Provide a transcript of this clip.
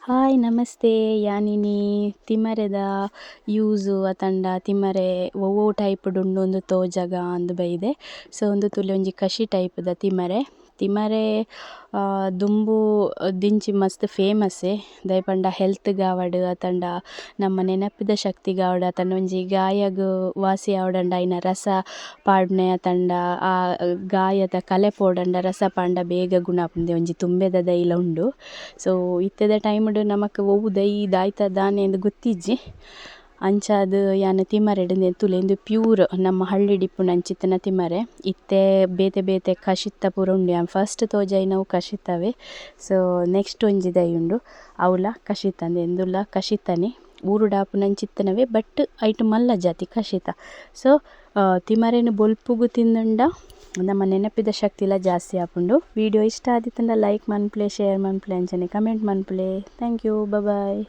Hi ನಮಸ್ತೆ ಯಾನಿನಿ ತಿಮರೆದ use ಅತಂಡ ತಿಮರೆ ಒವ್ವೊ ಟೈಪ್‌ಡು ಉಂಡು ಉಂದು ತೋಜಗ ಅಂದ್ ಬೈದೆ. ಸೊ ಉಂದು ತುಲೆ ಒಂಜಿ ಕಷಿ ಟೈಪ್‌ದ ತಿಮರೆ. ತಿಮರೆ ದುಂಬು ದಿಂಚಿ ಮಸ್ತ್ ಫೇಮಸ್ಸೆ ದಾಯೆ ಪಂಡ ಹೆಲ್ತ್‌ಗ್ ಆವಡ್ ಅತಂಡ ನಮ್ಮ ನೆನಪಿದ ಶಕ್ತಿಗ್ ಆವಡ್ ಅತಂಡ ಒಂಜಿ ಗಾಯಗ್ ವಾಸಿ ಆವಡಂಡ ಐನ ರಸ ಪಾಡ್ನೆ ಅತಂಡ ಆ ಗಾಯದ ಕಲೆ ಪೋಡಂಡ ರಸ ಪಾಂಡ ಬೇಗ ಗುಣ ಆಪುಂಡೆ ಒಂಜಿ ತುಂಬೆದ ದೈಲ ಉಂಡು. ಸೊ ಇತ್ತೆದ ಟೈಮ್‌ಡ್ ನಮಕ್ ಒವ್ವು ದೈ ದಾಯ್ತ ದಾನೆಂದು ಗೊತ್ತಿಜ್ಜಿ ಅಂಚಾದ್ ಯಾನ್ ತಿಮರೆಡ್ ತುಲೆ ಉಂದು ಪ್ಯೂರ್ ನಮ್ಮ ಹಳ್ಳಿಡ್ ಇಪ್ಪುನಂಚಿತ್ತಿನ ತಿಮರೆ. ಇತ್ತೆ ಬೇತೆ ಬೇತೆ ಕಷಿತ್ತ ಪೂರ ಉಂಡು ಯಾನ್ ಫಸ್ಟ್ ತೋಜಾಯಿನವು ಕಷಿತವೆ. ಸೊ ನೆಕ್ಸ್ಟ್ ಒಂಜಿ ದೈ ಉಂಡು ಅವ್ಲ ಕಷಿತ ಅಂದ್ ಎಂದುಲ ಕಷಿತನೆ ಊರುಡ್ ಆಪುನಂಚಿತ್ತನವೆ ಬಟ್ ಐಟ್ ಮಲ್ಲ ಜಾತಿ ಕಷಿತ. ಸೊ ತಿಮರೆನ್ ಬೊಲ್ಪುಗು ತಿಂದುಂಡ ನಮ್ಮ ನೆನಪಿದ ಶಕ್ತಿಲ ಜಾಸ್ತಿ ಆಪುಂಡು. ವಿಡಿಯೋ ಇಷ್ಟ ಆದಿತ್ತಂಡ ಲೈಕ್ ಮನ್ಪುಲೆ ಶೇರ್ ಮನ್ಪುಲೆ ಅಂಚನೆ ಕಮೆಂಟ್ ಮನ್ಪುಲೆ. Thank you. ಬಾಯ್.